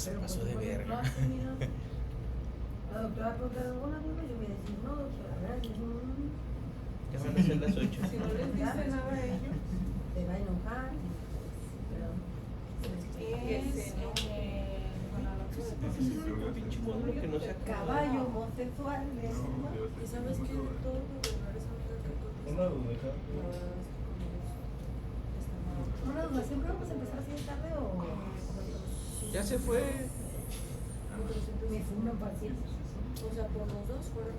se pasó de verga. La doctora va a preguntar alguna duda, yo voy a decir, no, doctora, gracias. Ya van a ser las 8. Si no les dice nada a ellos, Te va a enojar. Pero Pinche módulo que no se acaba. caballo homosexual. ¿y sabes qué? Todos los errores son que Una duda. Una duda, ¿siempre vamos a empezar así de tarde o...? Ya se fue. Me fuman parcial. O sea, por los dos fueron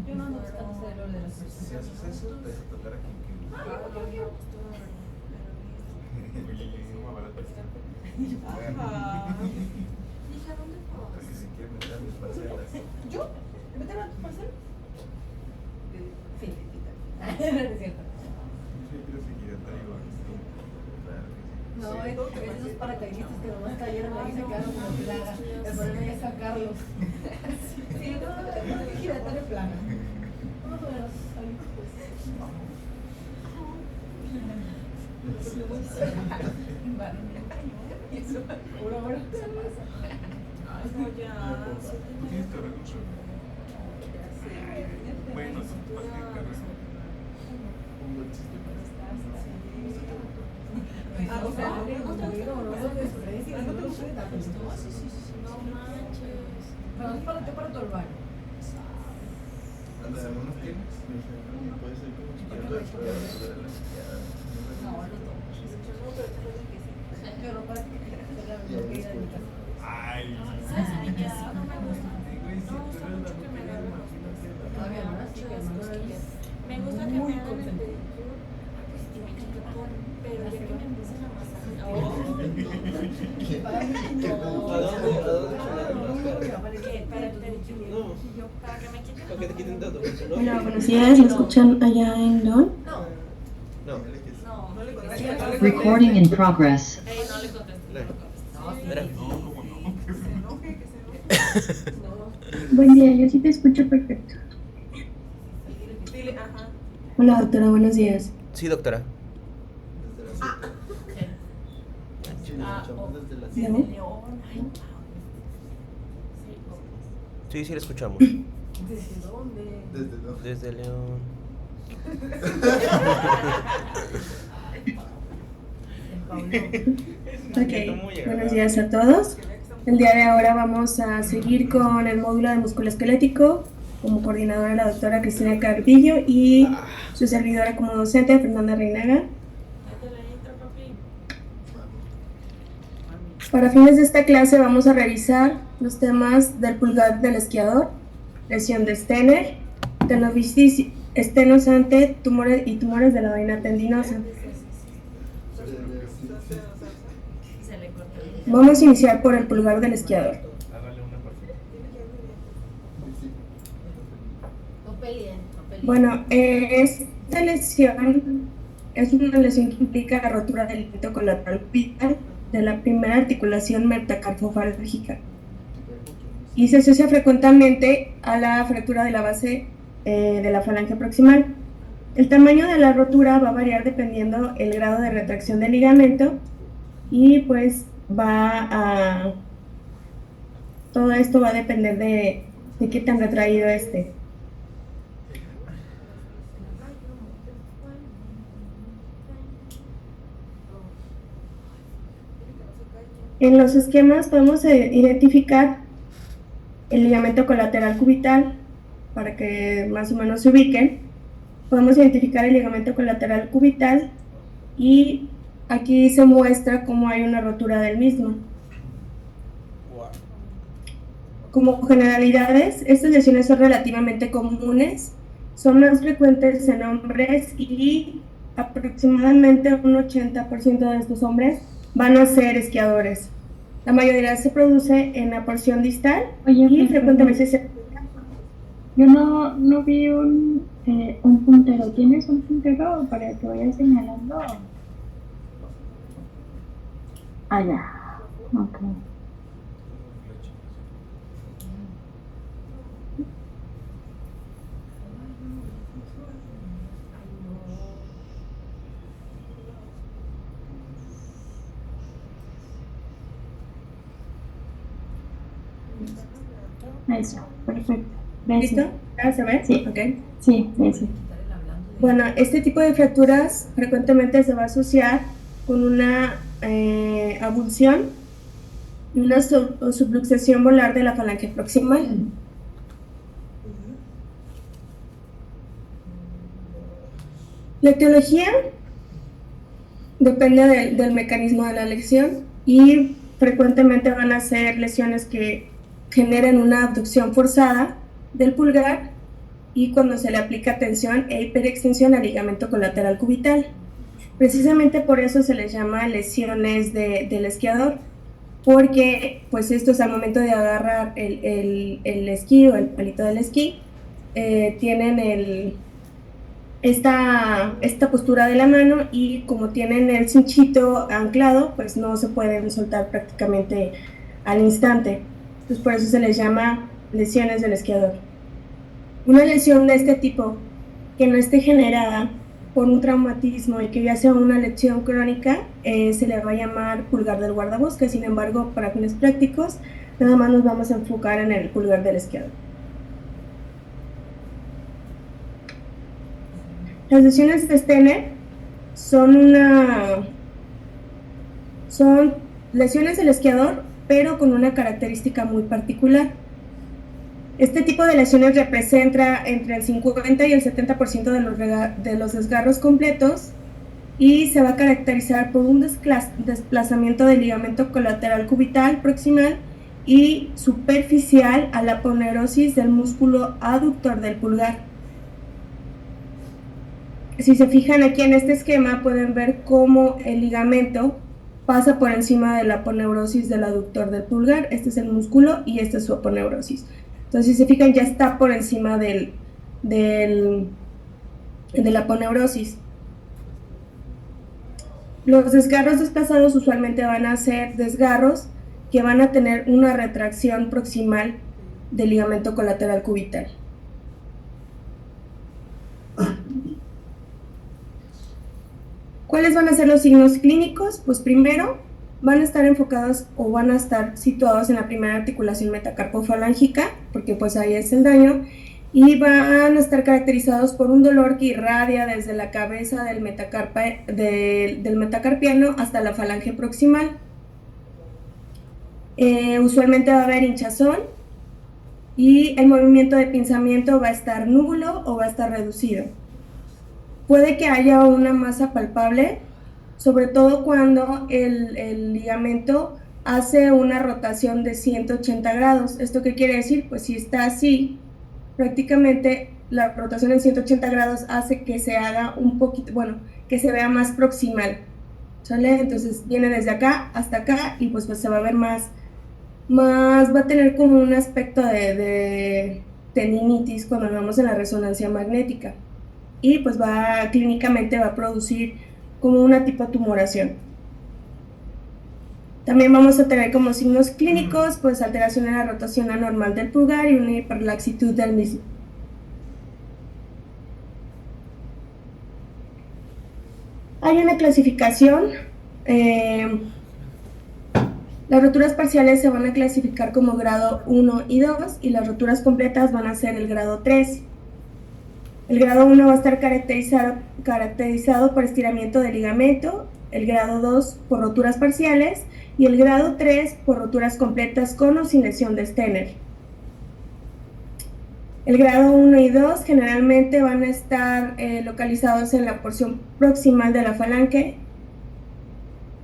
Yo no ando buscando ser el de las Si personas. haces eso, te vas a tocar aquí. Oye, no me va a Dije, ¿a dónde Porque vas? si quieren meter a mis parcelas. ¿Yo? ¿Meter a tu parcel? Sí, no es cierto. Yo quiero seguir hasta arriba. Claro que sí. No, esos paracaidistas que nomás cayeron ahí se quedaron como plaga. El problema ya es sacarlos. Sí, no, giratorio plana. Vamos a ver los Una hora. No, ya. Tienes que arreglar. Bueno, sí, más bien que arreglar. Un buen sistema. O sea, no manches. pero es para todo el baño. ¿Andas algunos tienes? Puede ser como chiquito. No, no pero para que la vida de mi casa. Ay. ¿Sabes a mí que sí no me gusta? Güey, si No me tú gusta eres la mucho que me mujer, hagan imagínate la- Todavía no, sí, las hermano, cosquillas. Me es gusta que muy me hagan el consentido. pedicure y me chicotón, pero ya que me empiecen a masajear. Para mí, ¿A dónde Para el pedicure. No. Para que me quiten. Para que te quiten todo. Hola, buenos días. ¿Me escuchan allá en Don? No, No. no le contestes. Recording in progress. Ey, no le contestes. No le contestes. Mira. Que se enoje, que se enoje. Buen día, yo sí te escucho perfecto. Dile, ajá. Hola, doctora, buenos días. Sí, doctora. Desde ¿No? León. Ay, Sí, sí, la escuchamos. ¿desde dónde? ¿Desde dónde? Desde León. Ok, buenos días a todos. El día de ahora vamos a seguir con el módulo de músculo esquelético. Como coordinadora la doctora Cristina Carvillo y su servidora como docente Fernanda Reinaga. métele intro, papi. Para fines de esta clase vamos a revisar los temas del pulgar del esquiador, lesión de Stener, tenofisis estenosante, tumores y tumores de la vaina tendinosa. Se le corta. Vamos a iniciar por el pulgar del esquiador. Hágale una partida. No peleen, no peleen. Bueno, esta lesión es una lesión que implica la rotura del ligamento colateral cubital de la primera articulación metacarpofálgica y se asocia frecuentemente a la fractura de la base de la falange proximal. El tamaño de la rotura va a variar dependiendo el grado de retracción del ligamento y pues todo esto va a depender de qué tan retraído esté. En los esquemas podemos identificar el ligamento colateral cubital para que más o menos se ubiquen. Podemos identificar el ligamento colateral cubital y aquí se muestra cómo hay una rotura del mismo. Como generalidades, estas lesiones son relativamente comunes, son más frecuentes en hombres y aproximadamente un 80% de estos hombres van a ser esquiadores. La mayoría se produce en la porción distal y frecuentemente se... Yo no vi un puntero. ¿Tienes un puntero para que vaya señalando? Ah, ya. Ok. Eso, perfecto. Gracias. ¿Listo? ¿Ya se ve? Sí. Ok. Sí, eso. Bueno, este tipo de fracturas frecuentemente se va a asociar con una abulsión y una subluxación volar de la falange proximal. La etiología depende del mecanismo de la lesión y frecuentemente van a ser lesiones que generen una abducción forzada del pulgar y cuando se le aplica tensión e hiperextensión al ligamento colateral cubital. Precisamente por eso se les llama lesiones del esquiador, porque pues estos al momento de agarrar el esquí o el palito del esquí tienen esta postura de la mano y como tienen el cinchito anclado, pues no se pueden soltar prácticamente al instante. Entonces por eso se les llama lesiones del esquiador. Una lesión de este tipo que no esté generada por un traumatismo y que ya sea una lesión crónica, se le va a llamar pulgar del guardabosques. Sin embargo, para fines prácticos, nada más nos vamos a enfocar en el pulgar del esquiador. Las lesiones de Stener son lesiones del esquiador, pero con una característica muy particular. Este tipo de lesiones representa entre el 50 y el 70% de los desgarros completos y se va a caracterizar por un desplazamiento del ligamento colateral cubital proximal y superficial a la aponeurosis del músculo aductor del pulgar. Si se fijan aquí en este esquema pueden ver cómo el ligamento pasa por encima de la aponeurosis del aductor del pulgar. Este es el músculo y esta es su aponeurosis. Entonces, si se fijan, ya está por encima de la aponeurosis. Los desgarros desplazados usualmente van a ser desgarros que van a tener una retracción proximal del ligamento colateral cubital. ¿Cuáles van a ser los signos clínicos? Pues primero, van a estar enfocados o van a estar situados en la primera articulación metacarpofalángica, porque pues ahí es el daño, y van a estar caracterizados por un dolor que irradia desde la cabeza del metacarpiano hasta la falange proximal. Usualmente va a haber hinchazón y el movimiento de pinzamiento va a estar nulo o va a estar reducido. Puede que haya una masa palpable, sobre todo cuando el ligamento hace una rotación de 180 grados. ¿Esto qué quiere decir? Pues si está así, prácticamente la rotación en 180 grados hace que se haga un poquito, bueno, que se vea más proximal, ¿sale? Entonces viene desde acá hasta acá y pues se va a ver más va a tener como un aspecto de tendinitis cuando lo vemos en la resonancia magnética. Y pues clínicamente va a producir como una tipo tumoración. También vamos a tener como signos clínicos pues alteración en la rotación anormal del pulgar y una hiperlaxitud del mismo. Hay una clasificación. Las roturas parciales se van a clasificar como grado 1 y 2 y las roturas completas van a ser el grado 3. El grado 1 va a estar caracterizado por estiramiento del ligamento, el grado 2 por roturas parciales y el grado 3 por roturas completas con o sin lesión de Stener. El grado 1 y 2 generalmente van a estar localizados en la porción proximal de la falange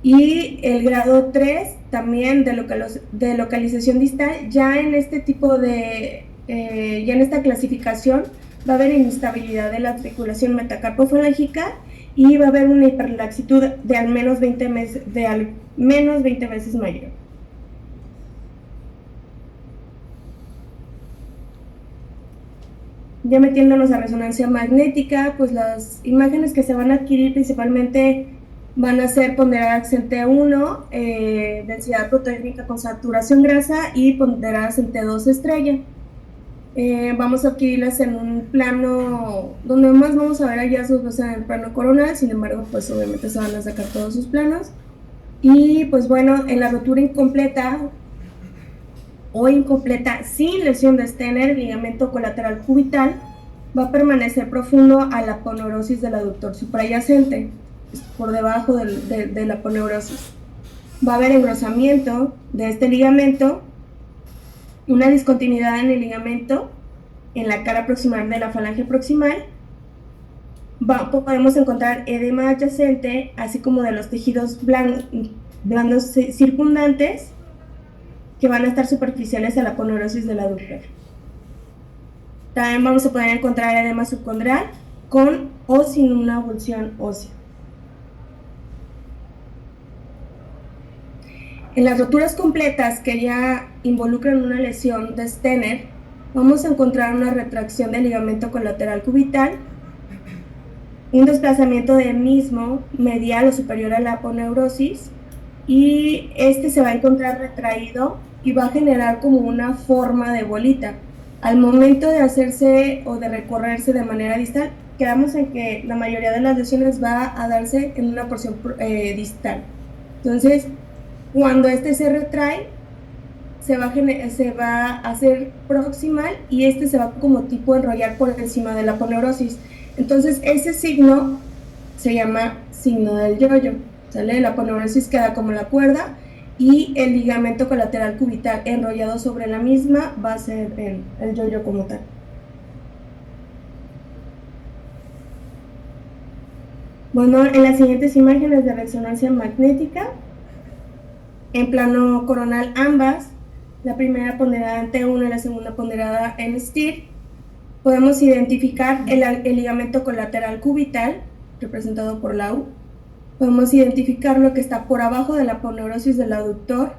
y el grado 3 también de localización distal. Ya en este tipo ya en esta clasificación va a haber inestabilidad de la articulación metacarpofalángica y va a haber una hiperlaxitud de al menos 20 veces mayor. Ya metiéndonos a resonancia magnética, pues las imágenes que se van a adquirir principalmente van a ser ponderadas en T1, densidad proteínica con saturación grasa y ponderadas en T2 estrella. Vamos a adquirirlas en un plano donde más vamos a ver hallazgos, va a ser en el plano coronal, sin embargo pues obviamente se van a sacar todos sus planos. Y pues bueno, en la rotura incompleta o incompleta sin lesión de Stener, el ligamento colateral cubital va a permanecer profundo a la aponeurosis del aductor suprayacente, por debajo de la aponeurosis. Va a haber engrosamiento de este ligamento, una discontinuidad en el ligamento en la cara proximal de la falange proximal. Podemos encontrar edema adyacente, así como de los tejidos blandos circundantes, que van a estar superficiales a la aponeurosis del aductor. También vamos a poder encontrar edema subcondral con o sin una avulsión ósea. En las roturas completas que ya involucran una lesión de Stener, vamos a encontrar una retracción del ligamento colateral cubital, un desplazamiento del mismo medial o superior a la aponeurosis, y este se va a encontrar retraído y va a generar como una forma de bolita. Al momento de hacerse o de recorrerse de manera distal, quedamos en que la mayoría de las lesiones va a darse en una porción distal. Entonces, cuando este se retrae, se va a hacer proximal y este se va como tipo enrollar por encima de la aponeurosis. Entonces, ese signo se llama signo del yoyo, ¿sale? La aponeurosis queda como la cuerda y el ligamento colateral cubital enrollado sobre la misma va a ser el yoyo como tal. Bueno, en las siguientes imágenes de resonancia magnética, en plano coronal ambas, la primera ponderada en T1 y la segunda ponderada en STIR, podemos identificar el ligamento colateral cubital, representado por la U. Podemos identificar lo que está por abajo de la aponeurosis del aductor.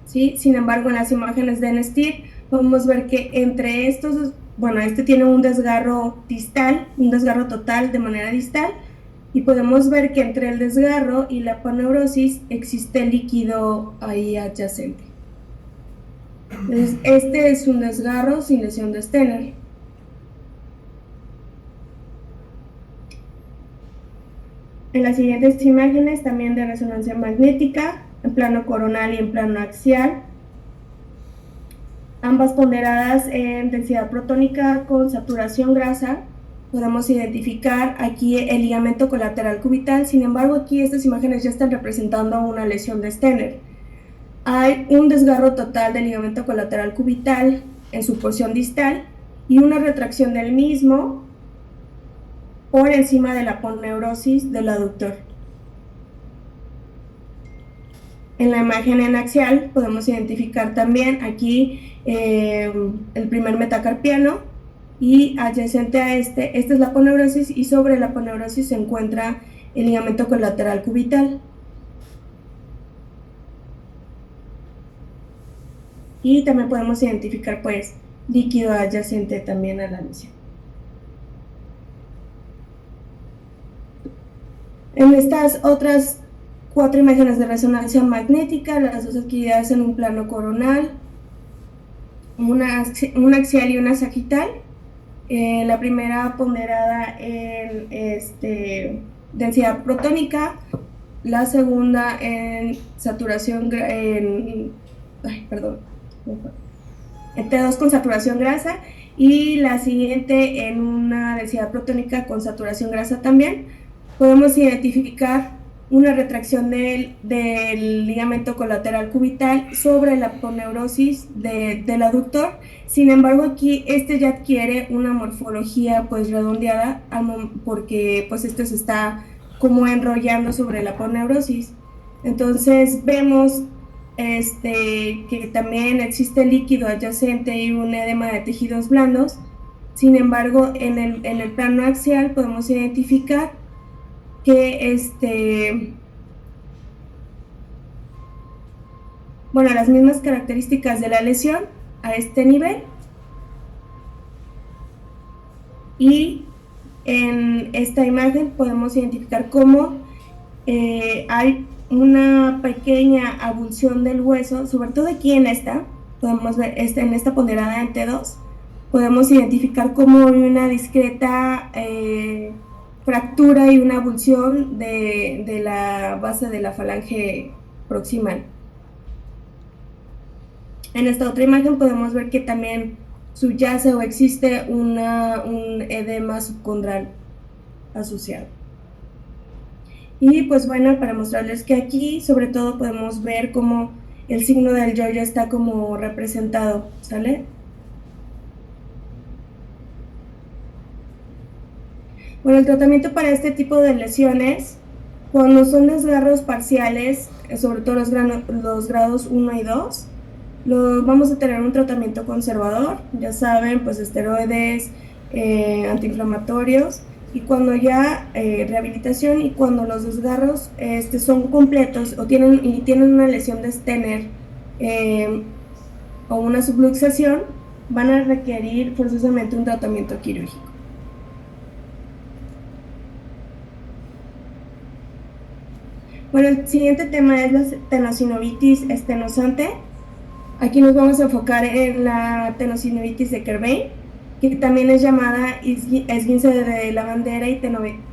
¿Sí? Sin embargo, en las imágenes de STIR, podemos ver que entre estos, bueno, este tiene un desgarro distal, un desgarro total de manera distal, y podemos ver que entre el desgarro y la aponeurosis existe líquido ahí adyacente. Entonces, este es un desgarro sin lesión de Stener. En las siguientes imágenes también de resonancia magnética, en plano coronal y en plano axial, ambas ponderadas en densidad protónica con saturación grasa, podemos identificar aquí el ligamento colateral cubital. Sin embargo, aquí estas imágenes ya están representando una lesión de Stener. Hay un desgarro total del ligamento colateral cubital en su porción distal y una retracción del mismo por encima de la aponeurosis del aductor. En la imagen en axial podemos identificar también aquí el primer metacarpiano, y adyacente a esta es la aponeurosis, y sobre la aponeurosis se encuentra el ligamento colateral cubital. Y también podemos identificar pues líquido adyacente también a la lesión. En estas otras 4 imágenes de resonancia magnética, las dos adquiridas en un plano coronal, una axial y una sagital. La primera ponderada en densidad protónica, la segunda en saturación en T2 con saturación grasa, y la siguiente en una densidad protónica con saturación grasa también. Podemos identificar una retracción del ligamento colateral cubital sobre la aponeurosis del aductor. Sin embargo, aquí ya adquiere una morfología pues redondeada, porque pues se está como enrollando sobre la aponeurosis. Entonces vemos que también existe líquido adyacente y un edema de tejidos blandos. Sin embargo, en el plano axial podemos identificar que las mismas características de la lesión a este nivel, y en esta imagen podemos identificar cómo hay una pequeña avulsión del hueso, sobre todo aquí en esta, podemos ver en esta ponderada en T2, podemos identificar cómo hay una discreta fractura y una avulsión de la base de la falange proximal. En esta otra imagen podemos ver que también subyace o existe un edema subcondral asociado. Y pues bueno, para mostrarles que aquí sobre todo podemos ver cómo el signo del yo-yo está como representado, ¿sale? Bueno, el tratamiento para este tipo de lesiones, cuando son desgarros parciales, sobre todo los grados 1 y 2, vamos a tener un tratamiento conservador, ya saben, pues esteroides, antiinflamatorios, y cuando ya rehabilitación, y cuando los desgarros son completos o tienen una lesión de Stener o una subluxación, van a requerir forzosamente un tratamiento quirúrgico. Bueno, el siguiente tema es la tenosinovitis estenosante. Aquí nos vamos a enfocar en la tenosinovitis de Kerbein, que también es llamada esguince de la bandera y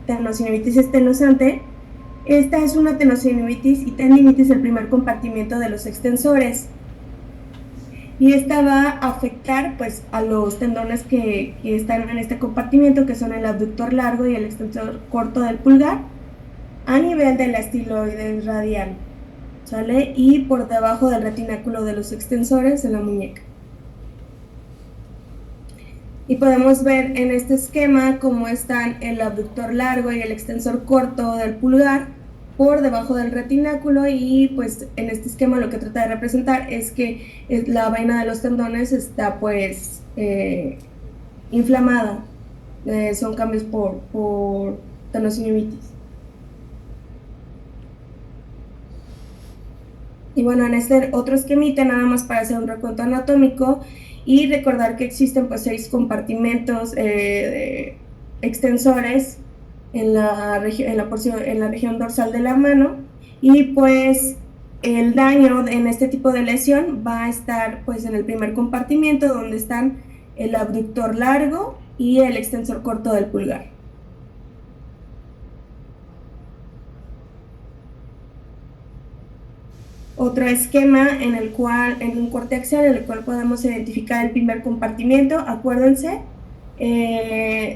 tenosinovitis estenosante. Esta es una tenosinovitis y tendinitis del primer compartimiento de los extensores. Y esta va a afectar pues, a los tendones que están en este compartimiento, que son el abductor largo y el extensor corto del pulgar, a nivel de la estiloides radial, ¿sale? Y por debajo del retináculo de los extensores de la muñeca. Y podemos ver en este esquema cómo están el abductor largo y el extensor corto del pulgar por debajo del retináculo, y pues en este esquema lo que trata de representar es que la vaina de los tendones está pues inflamada. Son cambios por tenosinovitis. Y bueno, en este otro esquemita, nada más para hacer un recuento anatómico y recordar que existen pues 6 compartimentos extensores en la región dorsal de la mano, y pues el daño en este tipo de lesión va a estar pues en el primer compartimento, donde están el abductor largo y el extensor corto del pulgar. Otro esquema en un corte axial, en el cual podemos identificar el primer compartimento. Acuérdense,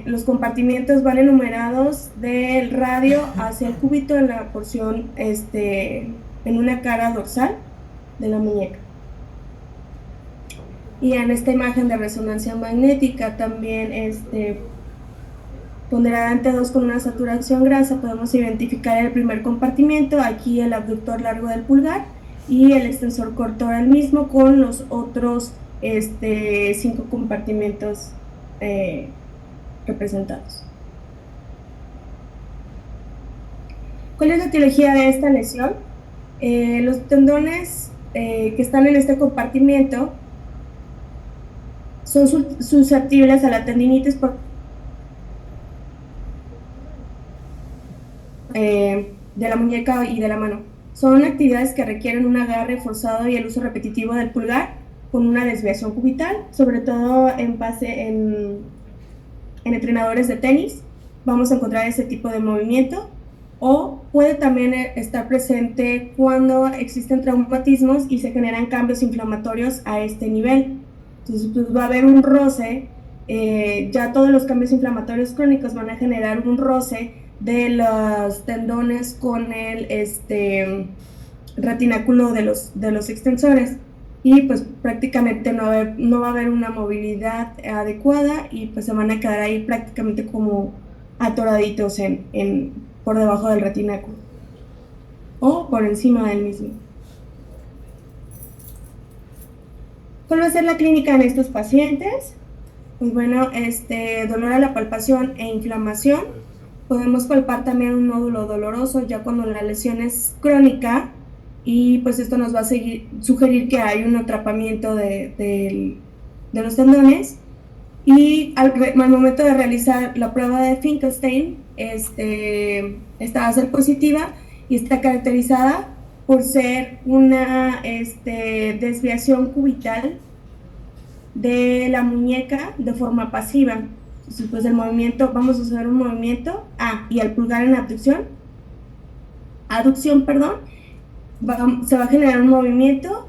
los compartimientos van enumerados del radio hacia el cúbito en la porción, en una cara dorsal de la muñeca. Y en esta imagen de resonancia magnética también, ponderada 2 con una saturación grasa, podemos identificar el primer compartimento, aquí el abductor largo del pulgar, y el extensor corto del mismo, con los otros 5 compartimentos representados. ¿Cuál es la etiología de esta lesión? Los tendones que están en este compartimento son susceptibles a la tendinitis de la muñeca y de la mano. Son actividades que requieren un agarre forzado y el uso repetitivo del pulgar con una desviación cubital, sobre todo en entrenadores de tenis. Vamos a encontrar ese tipo de movimiento, o puede también estar presente cuando existen traumatismos y se generan cambios inflamatorios a este nivel. Entonces pues va a haber un roce, ya todos los cambios inflamatorios crónicos van a generar un roce de los tendones con el retináculo de los extensores, y pues prácticamente no va a haber una movilidad adecuada, y pues se van a quedar ahí prácticamente como atoraditos por debajo del retináculo o por encima del mismo. ¿Cuál va a ser la clínica en estos pacientes? Pues bueno, dolor a la palpación e inflamación. Podemos palpar también un nódulo doloroso ya cuando la lesión es crónica, y pues esto nos va a sugerir que hay un atrapamiento de los tendones. Y al momento de realizar la prueba de Finkelstein, esta va a ser positiva y está caracterizada por ser una desviación cubital de la muñeca de forma pasiva. Entonces, pues el movimiento, vamos a usar un movimiento, y al pulgar en aducción, se va a generar un movimiento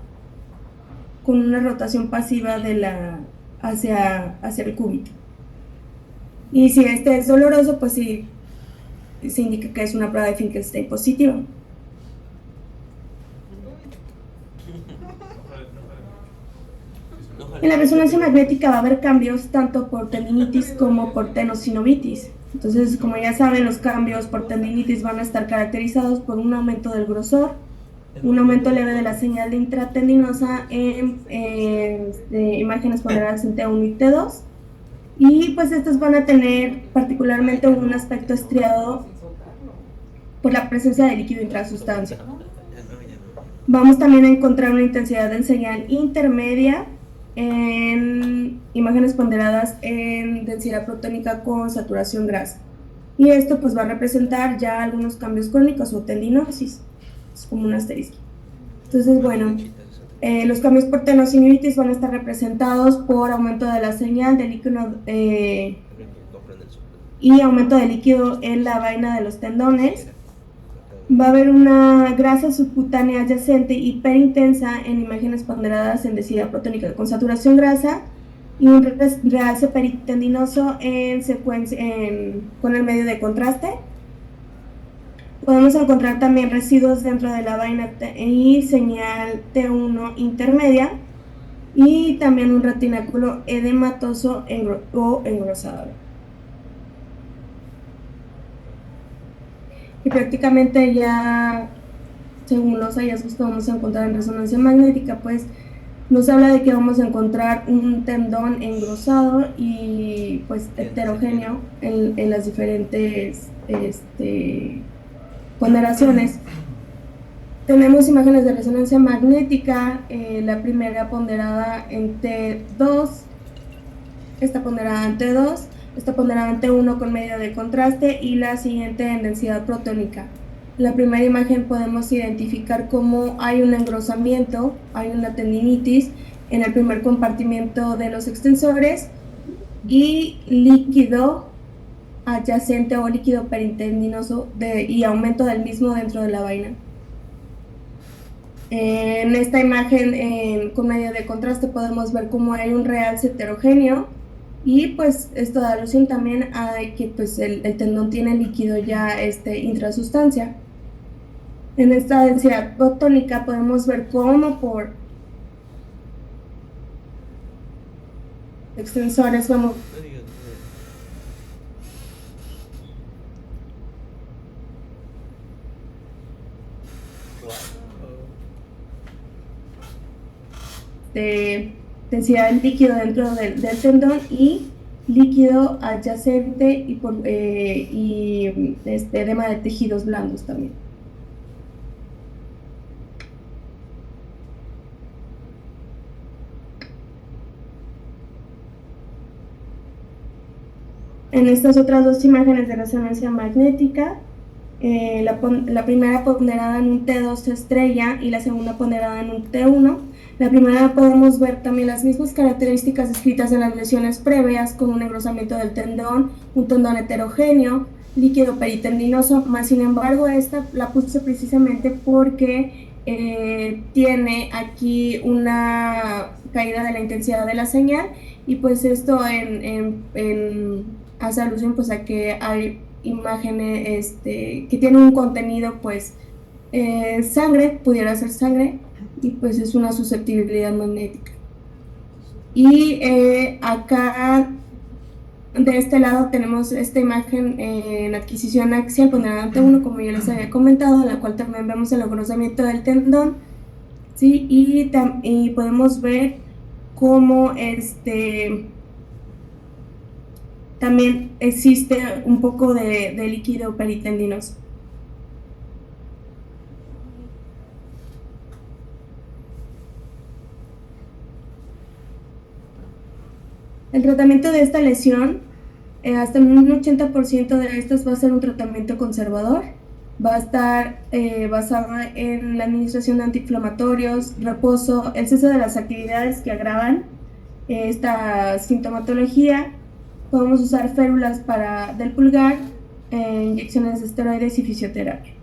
con una rotación pasiva hacia el cúbito. Y si este es doloroso, pues sí, se indica que es una prueba de Finkelstein positiva. En la resonancia magnética va a haber cambios tanto por tendinitis como por tenosinovitis. Entonces, como ya saben, los cambios por tendinitis van a estar caracterizados por un aumento del grosor, un aumento leve de la señal de intratendinosa en imágenes ponderadas en T1 y T2. Y pues estos van a tener particularmente un aspecto estriado por la presencia de líquido intrasustancia. Vamos también a encontrar una intensidad de señal intermedia en imágenes ponderadas en densidad protónica con saturación grasa. Y esto pues va a representar ya algunos cambios crónicos o tendinosis. Es como un asterisco. Entonces, bueno, los cambios por tenosinovitis van a estar representados por aumento de la señal de líquido y aumento de líquido en la vaina de los tendones. Va a haber una grasa subcutánea adyacente hiperintensa en imágenes ponderadas en densidad protónica con saturación grasa y un realce peritendinoso con el medio de contraste. Podemos encontrar también residuos dentro de la vaina y señal T1 intermedia y también un retináculo edematoso o engrosado. Y prácticamente ya, según los hallazgos que vamos a encontrar en resonancia magnética, pues nos habla de que vamos a encontrar un tendón engrosado y pues heterogéneo en las diferentes ponderaciones. Tenemos imágenes de resonancia magnética, la primera ponderada en T2, esta ponderada en T2, esta ponderada en T1 con medio de contraste y la siguiente en densidad protónica. En la primera imagen podemos identificar cómo hay un engrosamiento, hay una tendinitis en el primer compartimiento de los extensores y líquido adyacente o líquido peritendinoso y aumento del mismo dentro de la vaina. En esta imagen con medio de contraste podemos ver cómo hay un realce heterogéneo y pues esto da alusión también a que pues el tendón tiene líquido ya intrasustancia. En esta densidad protónica podemos ver cómo por extensores vamos de densidad de líquido dentro del tendón y líquido adyacente y edema de tejidos blandos también. En estas otras dos imágenes de resonancia magnética, la primera ponderada en un T2 estrella y la segunda ponderada en un T1. La primera podemos ver también las mismas características descritas en las lesiones previas, con un engrosamiento del tendón, un tendón heterogéneo, líquido peritendinoso, más sin embargo esta la puse precisamente porque tiene aquí una caída de la intensidad de la señal y pues esto hace alusión pues a que hay imágenes que tienen un contenido pues sangre, pudiera ser sangre, y pues es una susceptibilidad magnética. Y acá de este lado tenemos esta imagen en adquisición axial ponderada ante 1, como ya les había comentado, en la cual también vemos el engrosamiento del tendón, ¿sí? Y podemos ver cómo también existe un poco de líquido peritendinoso. El tratamiento de esta lesión, hasta un 80% de estos va a ser un tratamiento conservador. Va a estar basado en la administración de antiinflamatorios, reposo, el cese de las actividades que agravan esta sintomatología. Podemos usar férulas del pulgar, inyecciones de esteroides y fisioterapia.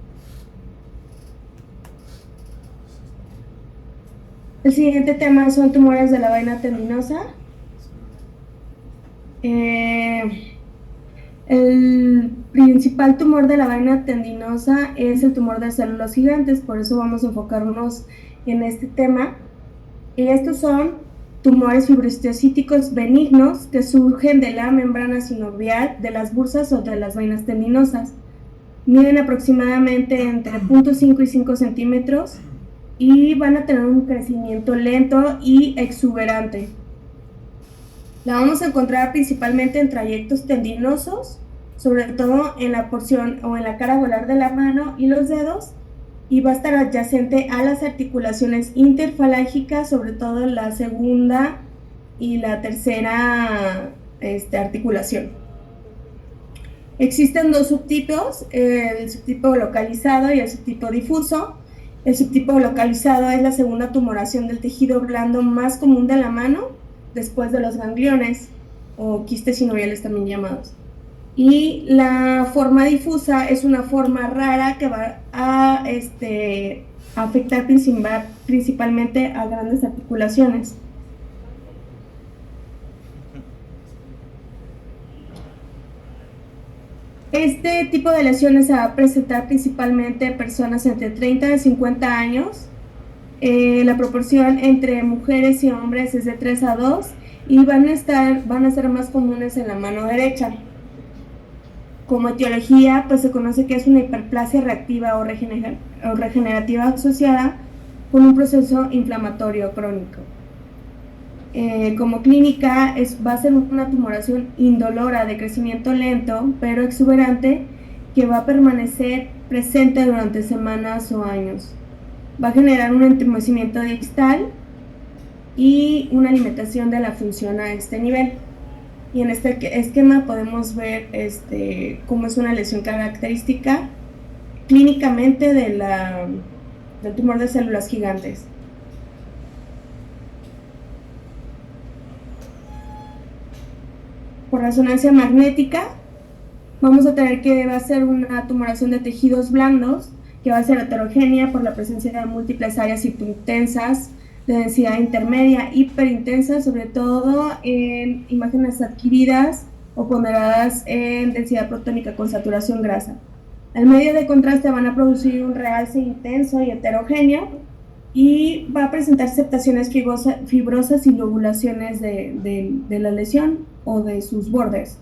El siguiente tema son tumores de la vaina tendinosa. El principal tumor de la vaina tendinosa es el tumor de células gigantes, por eso vamos a enfocarnos en este tema. Y estos son tumores fibrostocíticos benignos que surgen de la membrana sinovial, de las bursas o de las vainas tendinosas. Miden aproximadamente entre 0.5 y 5 centímetros y van a tener un crecimiento lento y exuberante. La vamos a encontrar principalmente en trayectos tendinosos, sobre todo en la porción o en la cara volar de la mano y los dedos, y va a estar adyacente a las articulaciones interfalángicas, sobre todo la segunda y la tercera articulación. Existen dos subtipos, el subtipo localizado y el subtipo difuso. El subtipo localizado es la segunda tumoración del tejido blando más común de la mano, después de los gangliones, o quistes sinoviales también llamados. Y la forma difusa es una forma rara que va a afectar principalmente a grandes articulaciones. Este tipo de lesiones se va a presentar principalmente en personas entre 30 y 50 años. La proporción entre mujeres y hombres es de 3 a 2 y van a ser más comunes en la mano derecha. Como etiología, pues se conoce que es una hiperplasia reactiva o regenerativa asociada con un proceso inflamatorio crónico. Como clínica, va a ser una tumoración indolora de crecimiento lento, pero exuberante, que va a permanecer presente durante semanas o años. Va a generar un entumecimiento distal y una limitación de la función a este nivel. Y en este esquema podemos ver cómo es una lesión característica clínicamente del tumor de células gigantes. Por resonancia magnética, vamos a tener que va a ser una tumoración de tejidos blandos, que va a ser heterogénea por la presencia de múltiples áreas hipointensas, de densidad intermedia, hiperintensa, sobre todo en imágenes adquiridas o ponderadas en densidad protónica con saturación grasa. Al medio de contraste van a producir un realce intenso y heterogéneo, y va a presentar septaciones fibrosas y lobulaciones de la lesión o de sus bordes.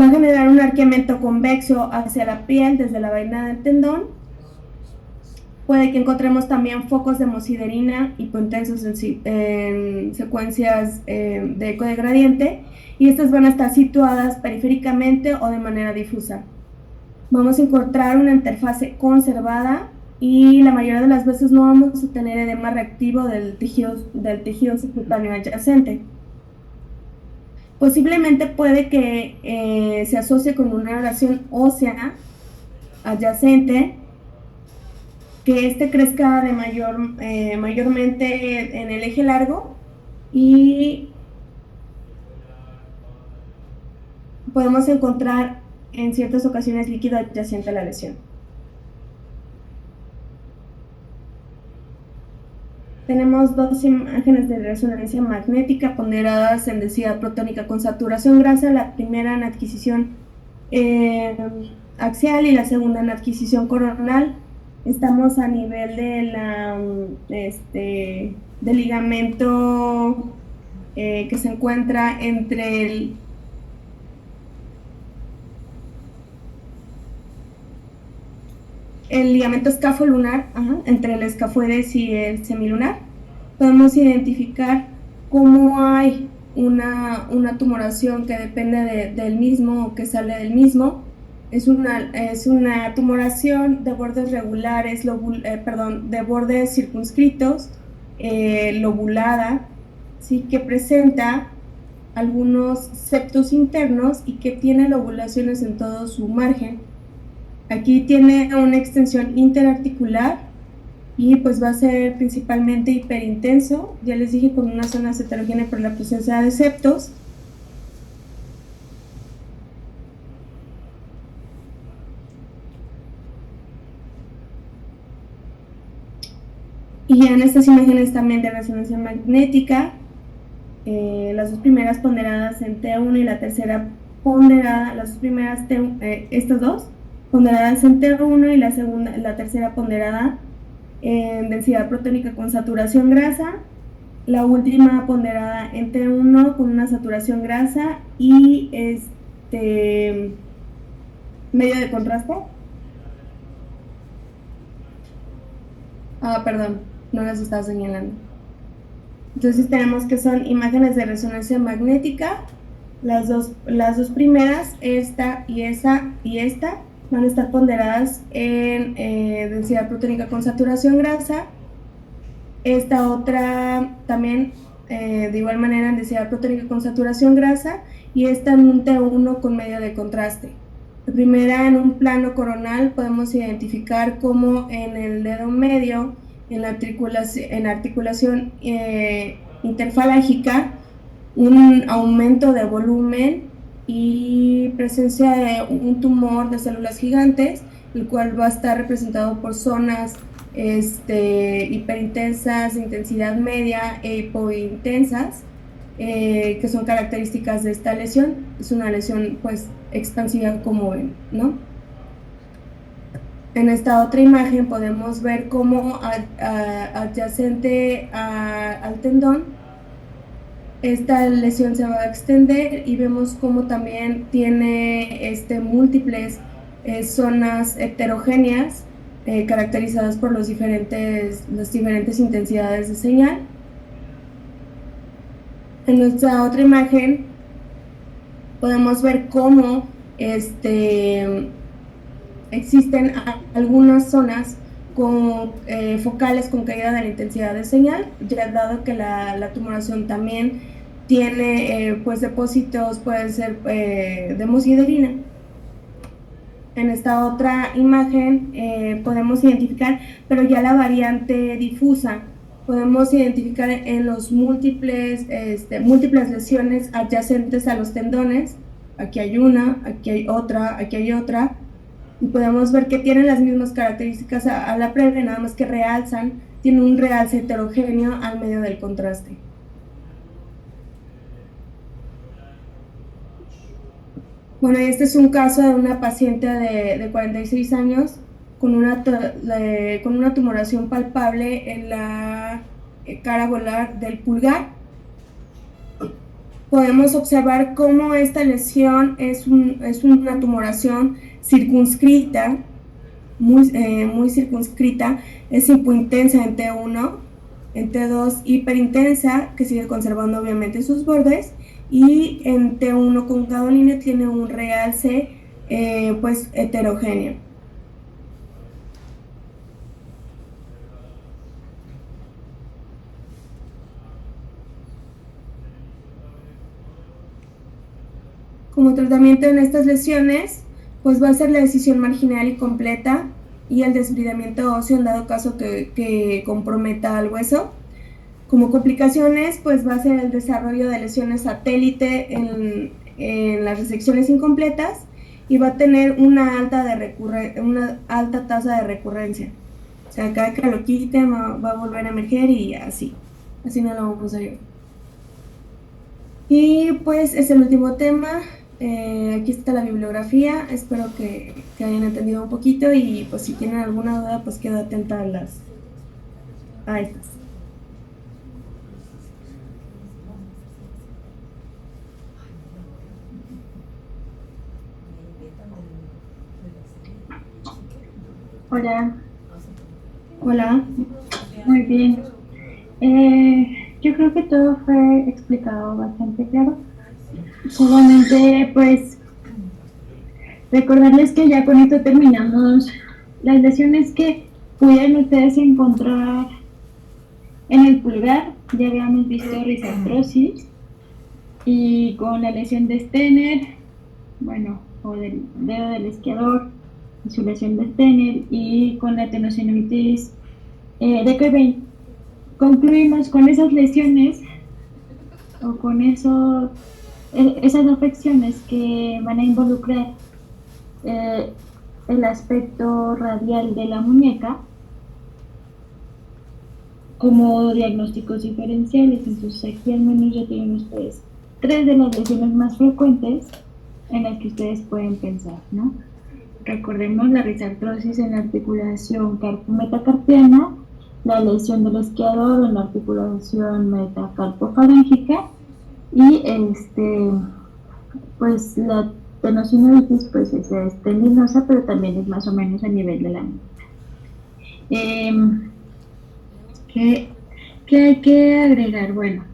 Va a generar un arqueamiento convexo hacia la piel desde la vaina del tendón. Puede que encontremos también focos de hemosiderina hipointensos en secuencias de eco de gradiente, y estas van a estar situadas periféricamente o de manera difusa. Vamos a encontrar una interfase conservada y la mayoría de las veces no vamos a tener edema reactivo del tejido subcutáneo adyacente. Posiblemente puede que se asocie con una lesión ósea adyacente, que crezca de mayormente en el eje largo, y podemos encontrar en ciertas ocasiones líquido adyacente a la lesión. Tenemos dos imágenes de resonancia magnética ponderadas en densidad protónica con saturación grasa, la primera en adquisición axial y la segunda en adquisición coronal. Estamos a nivel del ligamento que se encuentra entre el ligamento escafolunar, entre el escafoides y el semilunar. Podemos identificar cómo hay una tumoración que depende del mismo o que sale del mismo. Es una tumoración de bordes regulares, de bordes circunscritos, lobulada, ¿sí? Que presenta algunos septos internos y que tiene lobulaciones en todo su margen. Aquí tiene una extensión interarticular y pues va a ser principalmente hiperintenso, ya les dije, con una zona heterogénea por la presencia de septos. Y ya en estas imágenes también de resonancia magnética, las dos primeras ponderadas en T1 y la tercera ponderada, las dos primeras, estas dos ponderadas en T1 y la tercera ponderada en densidad protónica con saturación grasa, la última ponderada en T1 con una saturación grasa y medio de contraste. Perdón, no las estaba señalando. Entonces tenemos que son imágenes de resonancia magnética. Las dos primeras, esta y esta, van a estar ponderadas en densidad protónica con saturación grasa. Esta otra también de igual manera en densidad protónica con saturación grasa, y esta en un T1 con medio de contraste. La primera en un plano coronal podemos identificar como en el dedo medio, en la articulación interfalágica, un aumento de volumen y presencia de un tumor de células gigantes, el cual va a estar representado por zonas hiperintensas, de intensidad media e hipointensas, que son características de esta lesión. Es una lesión pues expansiva, como ven, ¿no? En esta otra imagen podemos ver cómo adyacente al tendón esta lesión se va a extender, y vemos cómo también tiene múltiples zonas heterogéneas caracterizadas por las diferentes intensidades de señal. En nuestra otra imagen podemos ver cómo existen algunas zonas focales con caída de la intensidad de señal, ya dado que la tumoración también tiene pues depósitos, pueden ser de hemosiderina. En esta otra imagen podemos identificar, pero ya la variante difusa, podemos identificar en los múltiples lesiones adyacentes a los tendones. Aquí hay una, aquí hay otra, y podemos ver que tienen las mismas características a la previa, nada más que tienen un realce heterogéneo al medio del contraste. Bueno, este es un caso de una paciente de 46 años con una tumoración palpable en la cara volar del pulgar. Podemos observar cómo esta lesión es una tumoración circunscrita, muy circunscrita, es hipointensa en T1, en T2 hiperintensa, que sigue conservando obviamente sus bordes, y en T1 con gadolíneo tiene un realce pues heterogéneo. Como tratamiento en estas lesiones, pues va a ser la decisión marginal y completa y el desbridamiento óseo en dado caso que comprometa al hueso. Como complicaciones, pues va a ser el desarrollo de lesiones satélite en las resecciones incompletas, y va a tener una alta tasa de recurrencia. O sea, cada que lo quiten va a volver a emerger, y así no lo vamos a ver. Y pues es el último tema. Aquí está la bibliografía, espero que hayan entendido un poquito, y pues si tienen alguna duda pues quedo atenta a estas. Hola. Muy bien. Yo creo que todo fue explicado bastante claro. Solamente pues recordarles que ya con esto terminamos las lesiones que pudieran ustedes encontrar en el pulgar. Ya habíamos visto risartrosis, y con la lesión de Stener, o del dedo del esquiador, y su lesión de Stener, y con la tenosynovitis de Cobain. Concluimos con esas lesiones, o con esas afecciones que van a involucrar el aspecto radial de la muñeca, como diagnósticos diferenciales. Entonces aquí al menos ya tienen ustedes 3 de las lesiones más frecuentes en las que ustedes pueden pensar, ¿no? Recordemos la risartrosis en la articulación carpo-metacarpiana, la lesión del isquiador en la articulación metacarpofalángica y pues la tenosinovitis pues es tendinosa, pero también es más o menos a nivel de la mitad. ¿Qué hay que agregar? Bueno,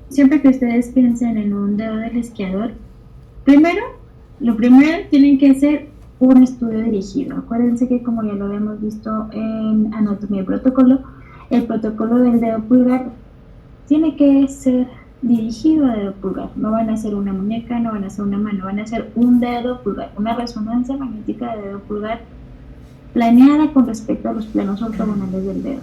siempre que ustedes piensen en un dedo del esquiador, lo primero tienen que hacer un estudio dirigido. Acuérdense que, como ya lo habíamos visto en anatomía y protocolo, el protocolo del dedo pulgar tiene que ser dirigido a dedo pulgar. No van a hacer una muñeca, no van a hacer una mano, van a hacer un dedo pulgar, una resonancia magnética de dedo pulgar planeada con respecto a los planos ortogonales del dedo.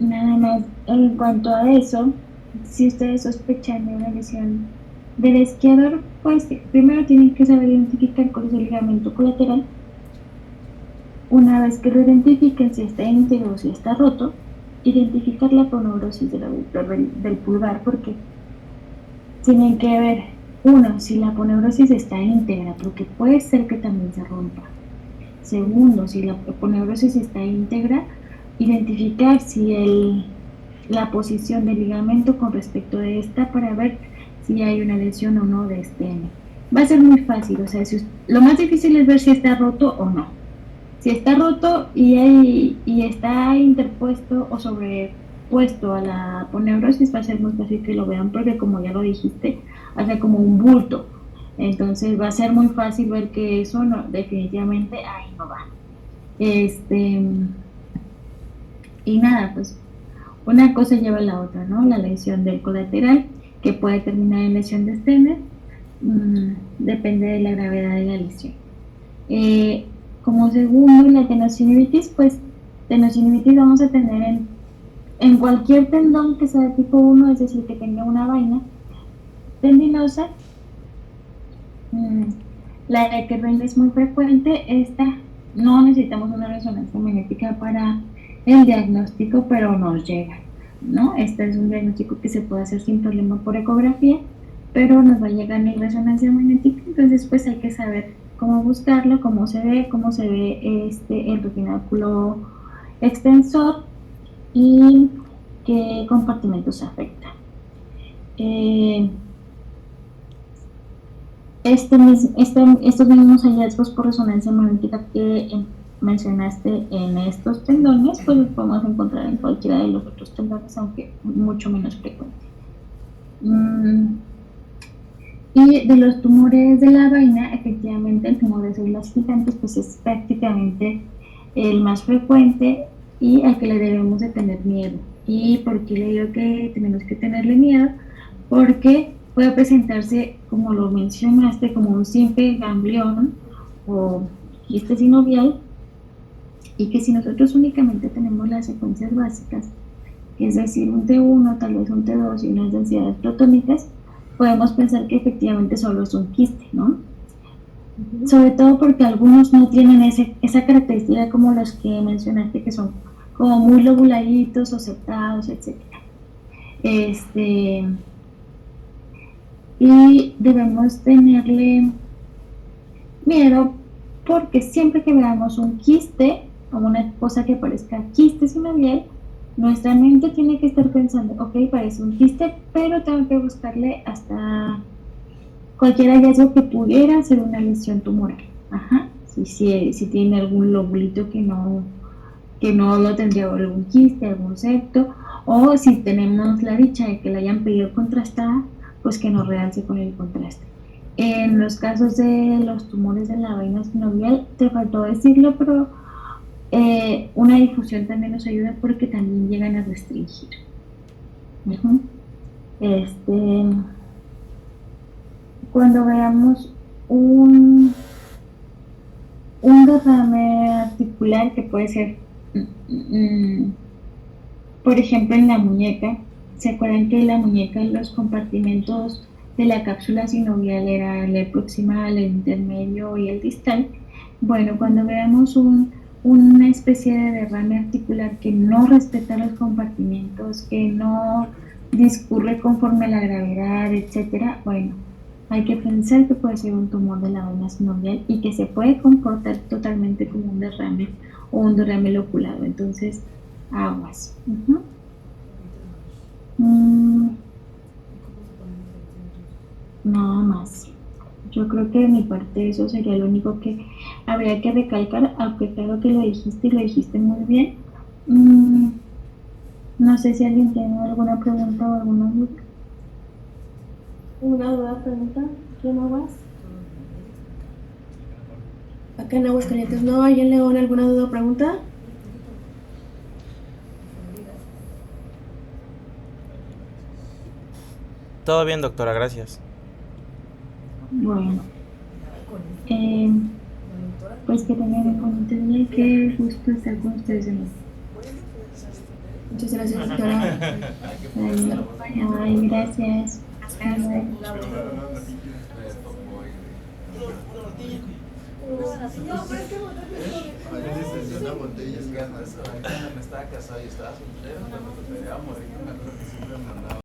Nada más en cuanto a eso, si ustedes sospechan de una lesión del isquiador, pues primero tienen que saber identificar cuál es el ligamento colateral. Una vez que lo identifiquen, si está íntegro o si está roto, identificar la aponeurosis del aductor del pulgar, porque tienen que ver, uno, si la aponeurosis está íntegra, porque puede ser que también se rompa. Segundo, si la aponeurosis está íntegra, identificar si la posición del ligamento con respecto de esta para ver si hay una lesión o no de este N. Va a ser muy fácil, o sea, lo más difícil es ver si está roto o no. Si está roto y está interpuesto o sobrepuesto a la aponeurosis, va a ser muy fácil que lo vean, porque como ya lo dijiste, hace como un bulto. Entonces va a ser muy fácil ver que eso no, definitivamente ahí no va. Y nada, pues una cosa lleva a la otra, ¿no? La lesión del colateral, que puede terminar en lesión de Stener, depende de la gravedad de la lesión. Como segundo, la tenosinovitis, pues tenosinovitis vamos a tener en cualquier tendón que sea de tipo 1, es decir, que tenga una vaina tendinosa. La de Kerbein es muy frecuente. Esta no necesitamos una resonancia magnética para el diagnóstico, pero nos llega, ¿no? Este es un diagnóstico que se puede hacer sin problema por ecografía, pero nos va a llegar en resonancia magnética. Entonces pues hay que saber cómo buscarlo, cómo se ve el retináculo extensor y qué compartimentos afecta. Estos mismos hallazgos por resonancia magnética que mencionaste en estos tendones, pues los podemos encontrar en cualquiera de los otros tendones, aunque mucho menos frecuente. Y de los tumores de la vaina, efectivamente el tumor de células gigantes pues es prácticamente el más frecuente y al que le debemos de tener miedo. ¿Y por qué le digo que tenemos que tenerle miedo? Porque puede presentarse, como lo mencionaste, como un simple ganglión o quiste sinovial, y que si nosotros únicamente tenemos las secuencias básicas, es decir, un T1, tal vez un T2 y unas densidades protónicas, podemos pensar que efectivamente solo es un quiste, ¿no? Sobre todo porque algunos no tienen esa característica como los que mencionaste, que son como muy lobuladitos o septados, etc. Y debemos tenerle miedo porque siempre que veamos un quiste o una cosa que parezca quiste sinovial, nuestra mente tiene que estar pensando, ok, parece un quiste, pero tengo que buscarle hasta cualquier hallazgo que pudiera ser una lesión tumoral. Ajá. Si tiene algún lobulito que no lo tendría, algún quiste, algún septo, o si tenemos la dicha de que la hayan pedido contrastada, pues que nos realce con el contraste. En los casos de los tumores de la vaina sinovial, te faltó decirlo, pero una difusión también nos ayuda porque también llegan a restringir. Cuando veamos un derrame articular que puede ser, por ejemplo, en la muñeca, ¿se acuerdan que en la muñeca los compartimentos de la cápsula sinovial era el proximal, el intermedio y el distal? Bueno, cuando veamos una especie de derrame articular que no respeta los compartimentos, que no discurre conforme a la gravedad, etcétera, bueno, hay que pensar que puede ser un tumor de la vena sinovial y que se puede comportar totalmente como un derrame o un derrame loculado. Entonces, aguas. Nada más. Yo creo que de mi parte eso sería lo único que habría que recalcar, aunque claro que lo dijiste y lo dijiste muy bien. No sé si alguien tiene alguna pregunta o alguna duda. ¿Una duda, pregunta? ¿Quién Aguas? Acá en Aguascalientes no. ¿Hay en León alguna duda o pregunta? Todo bien, doctora, gracias. Bueno, pues que tengan un bonito día y qué gusto estar con ustedes de nuevo. Muchas gracias, doctora. Ay, gracias. Bye. No, pero es que Una botella es ganas. Me estaba casado y estaba soltero, cuando te peleaba morir, me acuerdo que siempre me mandaba.